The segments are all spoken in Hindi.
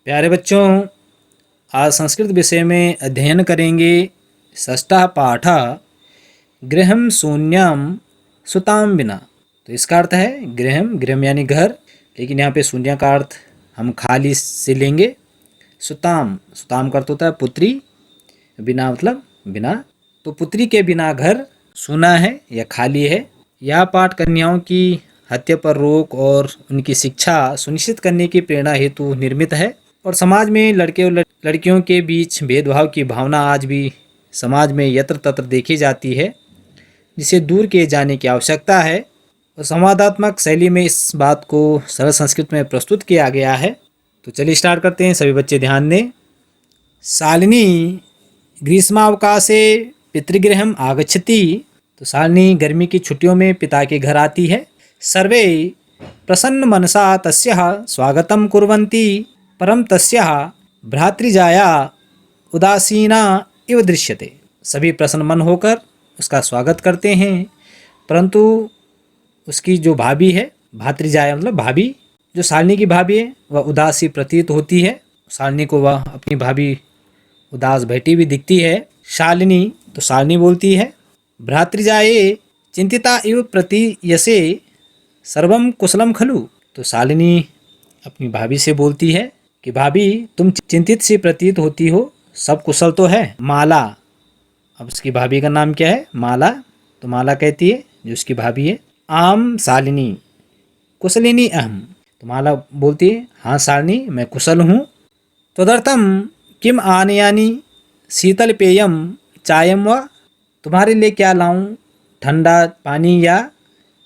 प्यारे बच्चों, आज संस्कृत विषय में अध्ययन करेंगे। षष्ठः पाठः गृहं शून्यं सुतां विना। तो इसका अर्थ है गृहम यानी घर, लेकिन यहाँ पे शून्य का अर्थ हम खाली से लेंगे। सुताम का अर्थ होता है पुत्री, बिना मतलब बिना। तो पुत्री के बिना घर सूना है या खाली है। यह पाठ कन्याओं की हत्या पर रोक और उनकी शिक्षा सुनिश्चित करने की प्रेरणा हेतु निर्मित है। और समाज में लड़के और लड़कियों के बीच भेदभाव की भावना आज भी समाज में यत्र तत्र देखी जाती है, जिसे दूर किए जाने की आवश्यकता है। और संवादात्मक शैली में इस बात को सरल संस्कृत में प्रस्तुत किया गया है। तो चलिए स्टार्ट करते हैं। सभी बच्चे ध्यान दें। शालिनी ग्रीष्मावकाशे पितृगृहम् आगच्छति। तो शालिनी गर्मी की छुट्टियों में पिता के घर आती है। सर्वे प्रसन्न मनसा तस्याः स्वागतं कुर्वन्ति, परं तस्याः भ्रातृजाया उदासीना इव दृश्यते। सभी प्रसन्न मन होकर उसका स्वागत करते हैं, परंतु उसकी जो भाभी है, भातृजाया मतलब भाभी, जो शालिनी की भाभी है, वह उदासी प्रतीत होती है। शालिनी को वह अपनी भाभी उदास बैठी हुई दिखती है। शालिनी तो शालिनी बोलती है, भ्रातृजाये चिंतिता इव प्रतीयसे सर्वम कुशलम खलु। तो शालिनी अपनी भाभी से बोलती है कि भाभी तुम चिंतित सी प्रतीत होती हो, सब कुशल तो है। माला, अब उसकी भाभी का नाम क्या है? माला। तो माला कहती है, जो उसकी भाभी है, आम शालिनी कुशलिनी अहम। तो माला बोलती है, हाँ शालिनी मैं कुशल हूँ। तदर्थम किम आनयानि शीतल पेयम चायम व। तुम्हारे लिए क्या लाऊं, ठंडा पानी या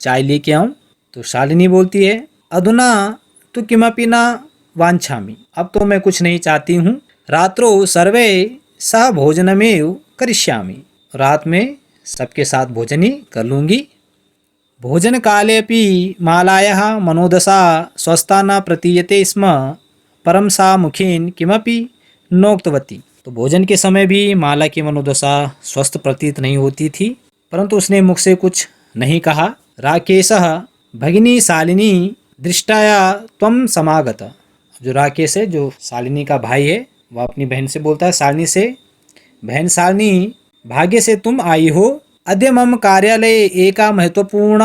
चाय लेके आऊं? तो शालिनी बोलती है, अधुना तो किमपि न वांछामि, अब तो मैं कुछ नहीं चाहती हूँ। रात्रो सर्वे सह भोजनमेव करिष्यामि, रात में सबके साथ भोजन ही कर लूँगी। भोजन काले अपि मालायाः मनोदशा स्वस्था न प्रतीयते स्म, परं सा मुखेन किमपि नोक्तवती। तो भोजन के समय भी माला की मनोदशा स्वस्थ प्रतीत नहीं होती थी, परंतु उसने मुख से कुछ नहीं कहा। राकेशः भगिनी शालिनी दृष्टाया त्वं समागत। जो राकेश है, जो शालिनी का भाई है, वह अपनी बहन से बोलता है, शालिनी से, बहन शालिनी भाग्य से तुम आई हो। अद्य मम कार्यालये एका महत्वपूर्ण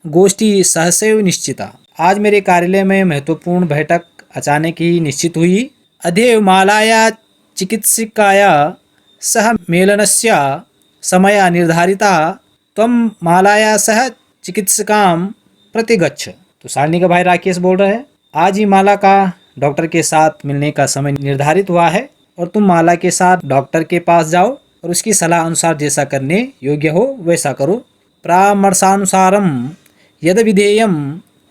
गोष्ठी सहसैव निश्चिता। आज मेरे कार्यालय में महत्वपूर्ण बैठक अचानक ही निश्चित हुई। अद्य मालाया चिकित्सिकाया सह मेलनस्य समया निर्धारिता, त्वं मालाया सह चिकित्सिकां प्रति गच्छ। तो शालिनी का भाई राकेश बोल रहा है, आज ही माला का डॉक्टर के साथ मिलने का समय निर्धारित हुआ है और तुम माला के साथ डॉक्टर के पास जाओ और उसकी सलाह अनुसार जैसा करने योग्य हो वैसा करो। परामर्शानुसारम यद विधेयम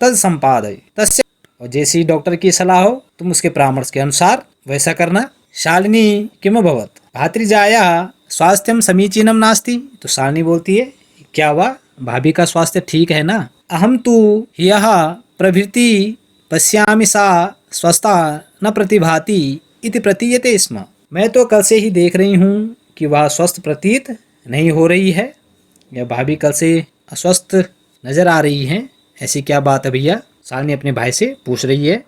तद संपादय तस्य। और जैसी डॉक्टर की सलाह हो तुम उसके परामर्श के अनुसार वैसा करना। शालिनी किम अभवत भातृजाया स्वास्थ्यम समीचीनम नास्ति। तो शालिनी बोलती है, क्या हुआ, भाभी का स्वास्थ्य ठीक है ना? अहम तु ह्यः प्रभृति पश्यामि सा स्वस्था न प्रतिभाति इति प्रतीयते स्म। मैं तो कल से ही देख रही हूँ कि वह स्वस्थ प्रतीत नहीं हो रही है, या भाभी कल से अस्वस्थ नजर आ रही हैं। ऐसी क्या बात है भैया? शालिनी अपने भाई से पूछ रही है।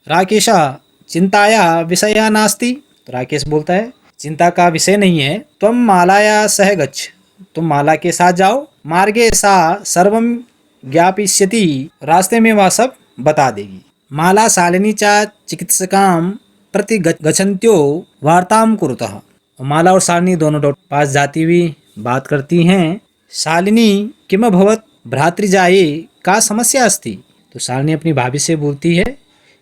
राकेशा चिंताया विषया नास्ति। तो राकेश बोलता है, चिंता का विषय नहीं है। त्वं मालाया सह गच्छ, तुम माला के साथ जाओ। मार्गे सा सर्वम ज्ञापयिष्यति, रास्ते में वह सब बता देगी। माला शालिनी च चिकित्सकां प्रति गच्छन्त्यो वार्तां कुरुतः। माला और शालिनी दोनों डॉक्टर पास जाती हुई बात करती हैं। शालिनी किम अभवत भ्रातृजाये का समस्या अस्ति। तो शालिनी अपनी भाभी से बोलती है,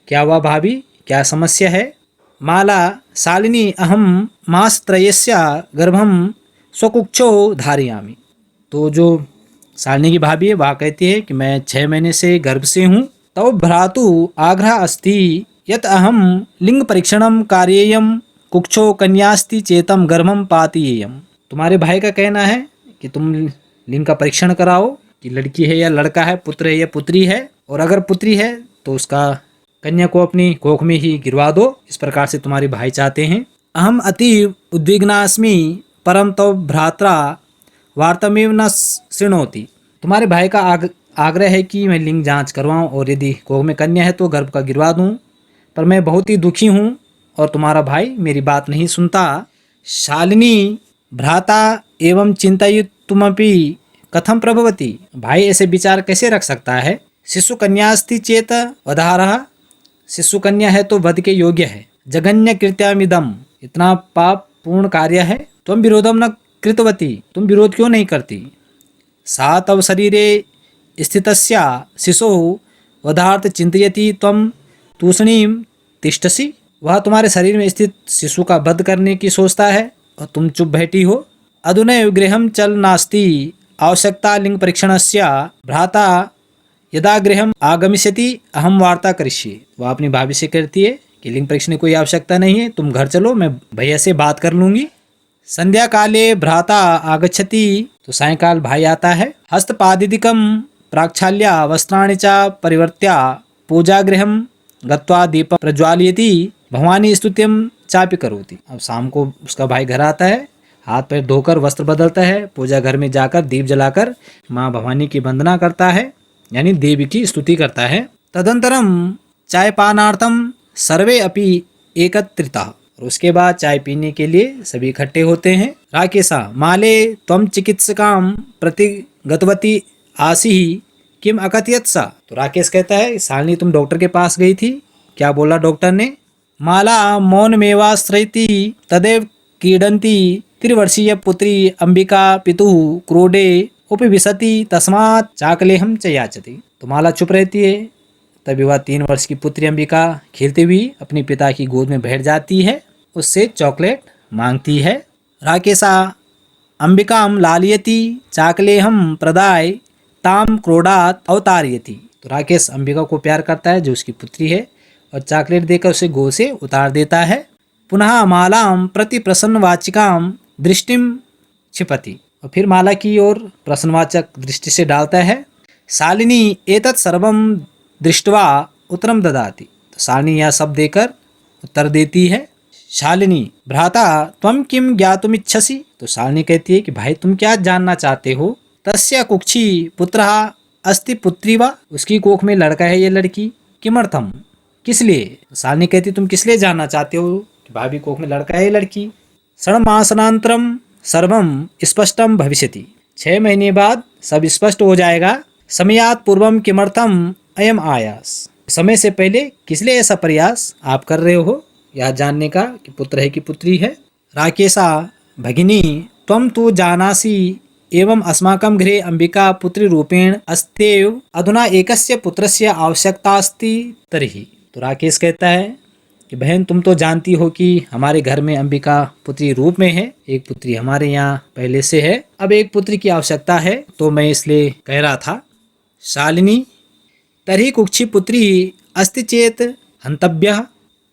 क्या हुआ भाभी, क्या समस्या है? माला शालिनी अहम मासत्रयस्य गर्भं स्वकुक्षौ धारयामि। तो जो शालिनी की भाभी है वह कहती है कि मैं 6 महीने से गर्भ से हूँ। तव भ्रातु आग्रह अस्ति यत अहम लिंग परीक्षणम कार्येयम कुक्षो कन्यास्ति चेतम गर्भम पातीयेयम। तुम्हारे भाई का कहना है कि तुम लिंग का परीक्षण कराओ कि लड़की है या लड़का है, पुत्र है या पुत्री है, और अगर पुत्री है तो उसका कन्या को अपनी कोख में ही गिरवा दो। इस प्रकार से तुम्हारे भाई चाहते हैं। अहम अति उद्विग्नास्मि परम तव भ्रात्रा वार्तामेव न शृणोति। तुम्हारे भाई का आग्रह है कि मैं लिंग जांच करवाऊं और यदि कोख में कन्या है तो गर्भ का गिरवा दूं, पर मैं बहुत ही दुखी हूँ और तुम्हारा भाई मेरी बात नहीं सुनता। शालिनी भ्राता एवं चिंतयितुमपि कथम प्रभवती, भाई ऐसे विचार कैसे रख सकता है। शिशु कन्यास्ति चेत वधारः, शिशु कन्या है तो वध के योग्य है। जघन्य कृत्यामिदम, इतना पाप पूर्ण कार्य है। तुम विरोधम न कृतवती, तुम विरोध क्यों नहीं करती। सा तव शरीरे स्थितस्या शिशोः वधार्थ चिंतयति त्वं तूष्णीम तिष्ठसि, वह तुम्हारे शरीर में स्थित शिशु का वध करने की सोचता है और तुम चुप बैठी हो। अधुनैव गृहं चल नास्ति आवश्यकता लिंग परीक्षणस्य भ्राता यदा गृहम आगमिष्यति अहम वार्ता करिष्ये, वह अपनी भाभी से कहती है कि लिंग परीक्षण की कोई आवश्यकता नहीं है, तुम घर चलो, मैं भैया से बात कर लूंगी। संध्या काले भ्राता आगच्छति, तो सायंकाल भाई आता है। हस्तपादिदिकं प्राक्षाल्य वस्त्राणि च परिवर्त्य पूजागृहं गत्वा दीप प्रज्वालयति भवानी स्तुत्यं चापि करोति। अब शाम को उसका भाई घर आता है, हाथ पैर धोकर वस्त्र बदलता है, पूजा घर में जाकर दीप जलाकर माँ भवानी की वंदना करता है, यानी देवी की स्तुति करता है। तदंतरम चायपानार्थम सर्वे अपि एकत्रिता, और उसके बाद चाय पीने के लिए सभी इकट्ठे होते हैं। राकेशा माले त्वं चिकित्सकां प्रति गतवती आसी किम अकथयत सा, तो राकेश कहता है शालिनी तुम डॉक्टर के पास गई थी, क्या बोला डॉक्टर ने। माला मौनमेवाश्रयति तदेव क्रीडन्ती त्रिवर्षीय पुत्री अंबिका पितुः क्रोडे उपविशति तस्मात् चाकलेहं च याचति, तो माला चुप रहती है। तभी वह 3 वर्ष की पुत्री अंबिका खेलते हुई अपने पिता की गोद में बैठ जाती है, उससे चॉकलेट मांगती है। राकेशा अंबिकां लालयति चाकलेहं प्रदाय ताम क्रोडात अवतारयति, तो राकेश अंबिका को प्यार करता है जो उसकी पुत्री है और चॉकलेट देकर उसे गोद से उतार देता है। पुनः मालां प्रति प्रसन्नवाचिकां दृष्टिम क्षिपति, और फिर माला की ओर प्रसन्नवाचक दृष्टि से डालता है। शालिनी एतत् सर्वं दृष्ट्वा उत्तरम ददाति, तो शालिनी यह सब देकर उत्तर देती है। शालिनी भ्राता त्वं किम ज्ञातुमिच्छसि, तो शालिनी कहती है कि भाई तुम क्या जानना चाहते हो। तस्य कुक्षी पुत्रः अस्ति पुत्री वा, उसकी कोख में लड़का है या लड़की। किमर्थम, किस लिए। शालिनी कहती तुम किस लिए जानना चाहते हो कि भाभी कोख में लड़का है या लड़की। षण्मासानंतरम सर्वम स्पष्टम भविष्यति, 6 महीने बाद सब स्पष्ट हो जाएगा। समयात् पूर्वम किमर्थम अयम आयास, समय से पहले किस लिए ऐसा प्रयास आप कर रहे हो यह जानने का कि पुत्र है कि पुत्री है। राकेशा भगिनी त्वं तु जानासि एवं अस्माकं गृहे अंबिका पुत्री रूपेण अस्त्येव अधुना एकस्य पुत्रस्य आवश्यकता अस्ति तर्हि, तो राकेश कहता है कि बहन तुम तो जानती हो कि हमारे घर में अंबिका पुत्री रूप में है, एक पुत्री हमारे यहाँ पहले से है, अब एक पुत्री की आवश्यकता है, तो मैं इसलिए कह रहा था। शालिनी तर्हि कुक्षी पुत्री अस्ति चेत हंतव्यः,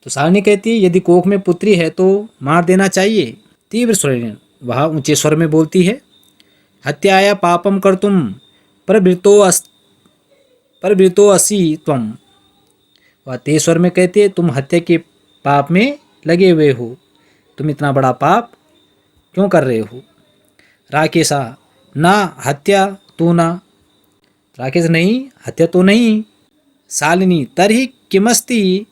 तो शालिनी कहती है यदि कोख में पुत्री है तो मार देना चाहिए। तीव्र स्वर, वह ऊंचे स्वर में बोलती है। हत्याया पापम कर्तुम प्रवृत्तो असि त्वं, वह तेज स्वर में कहती है तुम हत्या के पाप में लगे हुए हो, तुम इतना बड़ा पाप क्यों कर रहे हो। राकेशा ना हत्या तू ना, राकेश नहीं हत्या तो नहीं। शालिनी तर्हि किमस्ति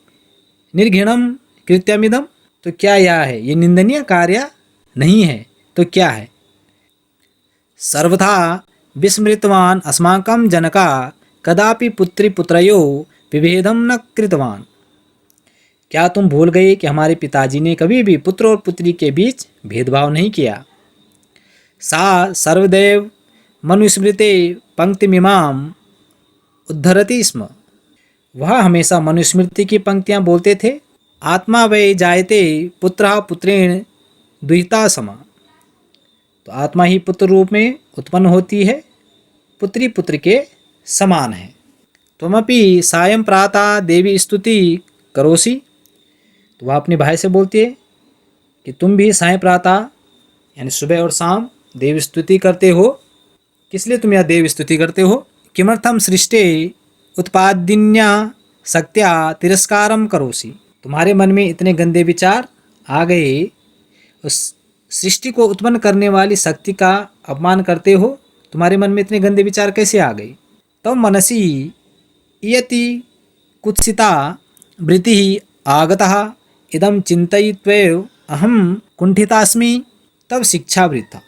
निर्घृणम कृत्यमिदम, तो क्या यह है, ये निंदनीय कार्य नहीं है तो क्या है। सर्वथा विस्मृतवान अस्माकं जनका कदापि पुत्री पुत्रयो विभेदम न कृतवान, क्या तुम भूल गए कि हमारे पिताजी ने कभी भी पुत्र और पुत्री के बीच भेदभाव नहीं किया। सा सर्वदैव मनुस्मृते पंक्तिमिमाम उद्धरति स्म, वह हमेशा मनुस्मृति की पंक्तियां बोलते थे। आत्मा वै जायते पुत्रः पुत्रेण द्विता समा, तो आत्मा ही पुत्र रूप में उत्पन्न होती है, पुत्री पुत्र के समान है। त्वमपि सायं प्रातः देवी स्तुति करोसि, तो वह अपने भाई से बोलती है कि तुम भी सायं प्रातः यानी सुबह और शाम देव स्तुति करते हो। किस लिए तुम यह देव स्तुति करते हो। किमर्थम सृष्टे उत्पादिन्या शक्त्या तिरस्कारम करोसि, तुम्हारे मन में इतने गंदे विचार आ गए, उस सृष्टि को उत्पन्न करने वाली शक्ति का अपमान करते हो, तुम्हारे मन में इतने गंदे विचार कैसे आ गए। तब मनसी इयति कुत्सिता वृत्ति आगतः इदं चिन्तयित्वैव अहं कुंठितास्मि तब शिक्षा वृथा।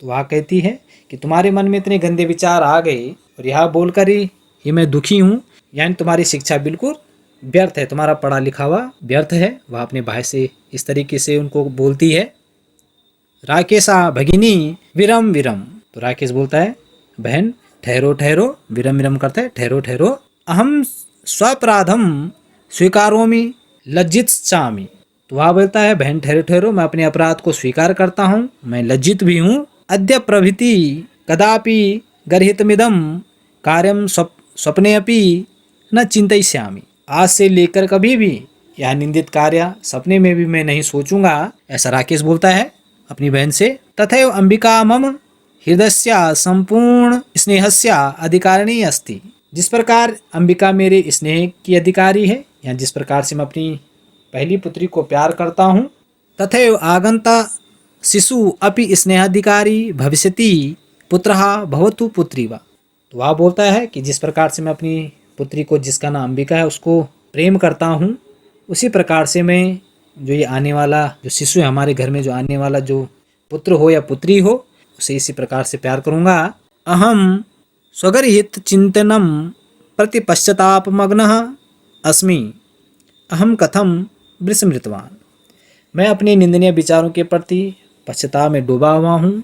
तो वह कहती है कि तुम्हारे मन में इतने गंदे विचार आ गए और यह बोलकर ही मैं दुखी हूँ, यानी तुम्हारी शिक्षा बिल्कुल व्यर्थ है, तुम्हारा पढ़ा लिखा हुआ व्यर्थ है। वह अपने भाई से इस तरीके से उनको बोलती है। राकेशा भगिनी विरम विरम। तो राकेश बोलता है बहन ठहरो ठहरो, विरम विरम करता है ठहरो ठहरो। अहम स्वपराधम स्वीकारोमि लज्जित चामी। तो वह बोलता है बहन ठहरो ठहरो, मैं अपने अपराध को स्वीकार करता हूँ, मैं लज्जित भी हूँ। अद्य प्रभृति कदापि गर्हितमिदं कार्यं स्वप्ने अपि न चिंतयिष्यामि। आज से लेकर कभी भी यह निंदित कार्य सपने में भी मैं नहीं सोचूंगा, ऐसा राकेश बोलता है अपनी बहन से। तथैव अंबिका मम हृदयस्य संपूर्ण स्नेहस्य अधिकारिणी अस्ति। जिस प्रकार अंबिका मेरे स्नेह की अधिकारी है, या जिस प्रकार से मैं अपनी पहली पुत्री को प्यार करता हूँ, तथैव आगंता शिशु अपि स्नेहाधिकारी भविष्यति पुत्रः भवतु पुत्री वा। तो वह बोलता है कि जिस प्रकार से मैं अपनी पुत्री को, जिसका नाम अंबिका है, उसको प्रेम करता हूँ, उसी प्रकार से मैं जो ये आने वाला जो शिशु है हमारे घर में, जो आने वाला जो पुत्र हो या पुत्री हो, उसे इसी प्रकार से प्यार करूँगा। अहम स्वगर्हित चिंतनम प्रति पश्चातापमग्नः अस्मि अहम कथम विस्मृतवान। मैं अपने निंदनीय विचारों के प्रति पश्चाताप में डूबा हुआ हूँ,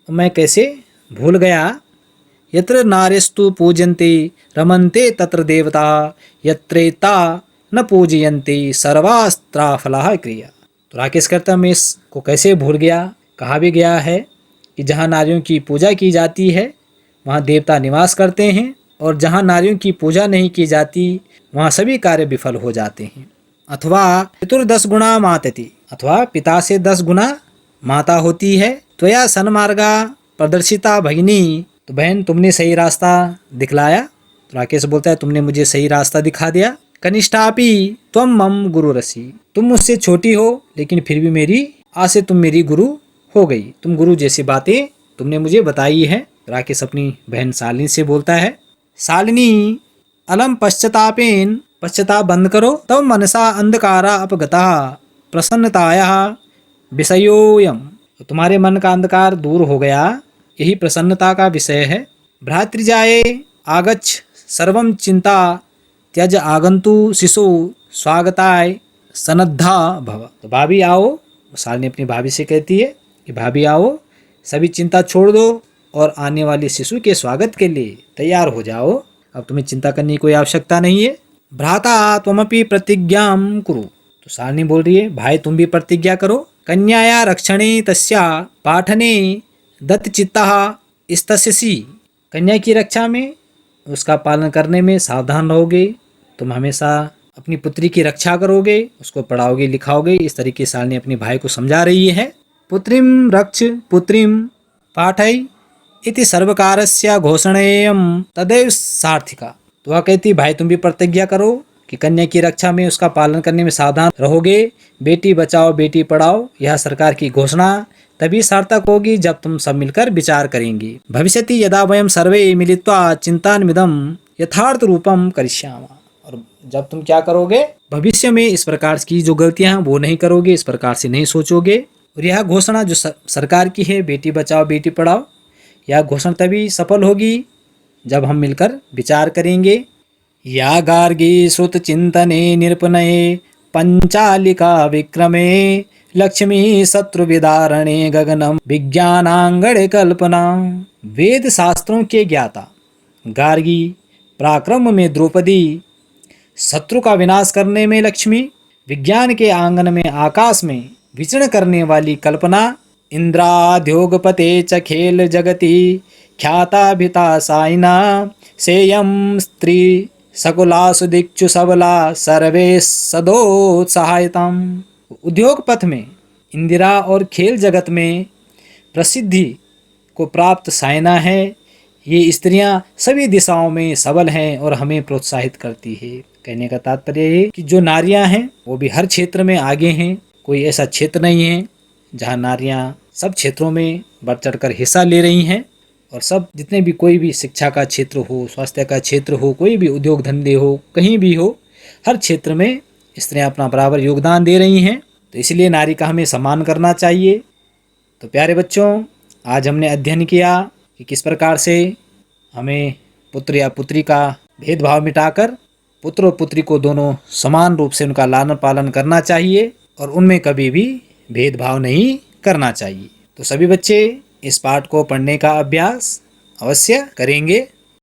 मैं कैसे भूल गया। यत्र नार्यस्तु पूजन्ते रमन्ते तत्र देवता यत्रेता न पूजयन्ते सर्वास्त्राफलाः क्रिया। तो राकेश कहता मैं इसको कैसे भूल गया। कहा भी गया है कि जहाँ नारियों की पूजा की जाती है वहाँ देवता निवास करते हैं, और जहाँ नारियों की पूजा नहीं की जाती वहाँ सभी कार्य विफल हो जाते हैं। अथवा पितुर्दश गुणा मातति, अथवा पिता से 10 गुना माता होती है। त्वया सन्मार्गा प्रदर्शिता भगिनी। तो बहन तुमने सही रास्ता दिखलाया। तो राकेश बोलता है तुमने मुझे सही रास्ता दिखा दिया। कनिष्ठापि त्वम मम गुरुरसि। तुम मुझसे छोटी हो लेकिन फिर भी मेरी आज से तुम मेरी गुरु हो गई, तुम गुरु जैसी बातें तुमने मुझे बताई है। राकेश अपनी बहन शालिनी से बोलता है शालिनी अलम पश्चातापेन, पश्चाताप बंद करो, तब मनसा अंधकारा अपगता प्रसन्नताया विषयोयम। तुम्हारे मन का अंधकार दूर हो गया, यही प्रसन्नता का विषय है। भ्रातृजाये आगच्छ सर्वम चिंता त्यज आगंतु शिशु स्वागताय सन्नद्धा भव। तो भाभी आओ, शालिनी अपनी भाभी से कहती है कि भाभी आओ, सभी चिंता छोड़ दो और आने वाले शिशु के स्वागत के लिए तैयार हो जाओ। अब तुम्हें चिंता करने की कोई आवश्यकता नहीं है। भ्राता त्वमपि प्रतिज्ञां कुरु। तो शालिनी बोल रही है भाई तुम भी प्रतिज्ञा करो। कन्याया रक्षणे तस्या पाठने दत्तचित्तः स्तस्यसि। कन्या की रक्षा में, उसका पालन करने में सावधान रहोगे, तुम हमेशा अपनी पुत्री की रक्षा करोगे, उसको पढ़ाओगे लिखाओगे। इस तरीके से शालिनी अपने भाई को समझा रही है। पुत्रीम रक्ष पुत्रीम पाठय इति सर्वकारस्य घोषणेयं तदैव सार्थिका। तो वह कहती भाई तुम भी प्रतिज्ञा करो कि कन्या की रक्षा में, उसका पालन करने में सावधान रहोगे। बेटी बचाओ बेटी पढ़ाओ, यह सरकार की घोषणा तभी सार्थक होगी जब तुम सब मिलकर विचार करेंगे। भविष्यति यदा वयं सर्वे मिलित्वा चिंतान्विदं यथार्थ रूपम करिष्यामः। और जब तुम क्या करोगे, भविष्य में इस प्रकार की जो गलतियां हैं वो नहीं करोगे, इस प्रकार से नहीं सोचोगे। और यह घोषणा जो सरकार की है, बेटी बचाओ बेटी पढ़ाओ, यह घोषणा तभी सफल होगी जब हम मिलकर विचार करेंगे। या गार्गी श्रुत चिंतने निरपनये पंचालिका विक्रमे लक्ष्मी शत्रु विदारणे गगनम विज्ञानांगणे कल्पना। वेद शास्त्रों के ज्ञाता गार्गी, पराक्रम में द्रौपदी, शत्रु का विनाश करने में लक्ष्मी, विज्ञान के आंगन में आकाश में विचरण करने वाली कल्पना। इंद्राद्योगपते च खेल जगति ख्याता भिता साइना सेयम स्त्री सकुलासु दिक्षु सबला सर्वे सदोत्साहिताम। उद्योग पथ में, इंदिरा और खेल जगत में प्रसिद्धि को प्राप्त साइना है। ये स्त्रियां सभी दिशाओं में सबल हैं और हमें प्रोत्साहित करती है। कहने का तात्पर्य है कि जो नारियां हैं वो भी हर क्षेत्र में आगे हैं। कोई ऐसा क्षेत्र नहीं है जहां नारियां सब क्षेत्रों में बढ़ चढ़कर हिस्सा ले रही हैं। और सब जितने भी, कोई भी शिक्षा का क्षेत्र हो, स्वास्थ्य का क्षेत्र हो, कोई भी उद्योग धंधे हो, कहीं भी हो, हर क्षेत्र में स्त्रियां अपना बराबर योगदान दे रही हैं, तो इसलिए नारी का हमें सम्मान करना चाहिए। तो प्यारे बच्चों, आज हमने अध्ययन किया कि किस प्रकार से हमें पुत्र या पुत्री का भेदभाव मिटाकर पुत्र और पुत्री को दोनों समान रूप से उनका लालन पालन करना चाहिए और उनमें कभी भी भेदभाव नहीं करना चाहिए। तो सभी बच्चे इस पाठ को पढ़ने का अभ्यास अवश्य करेंगे।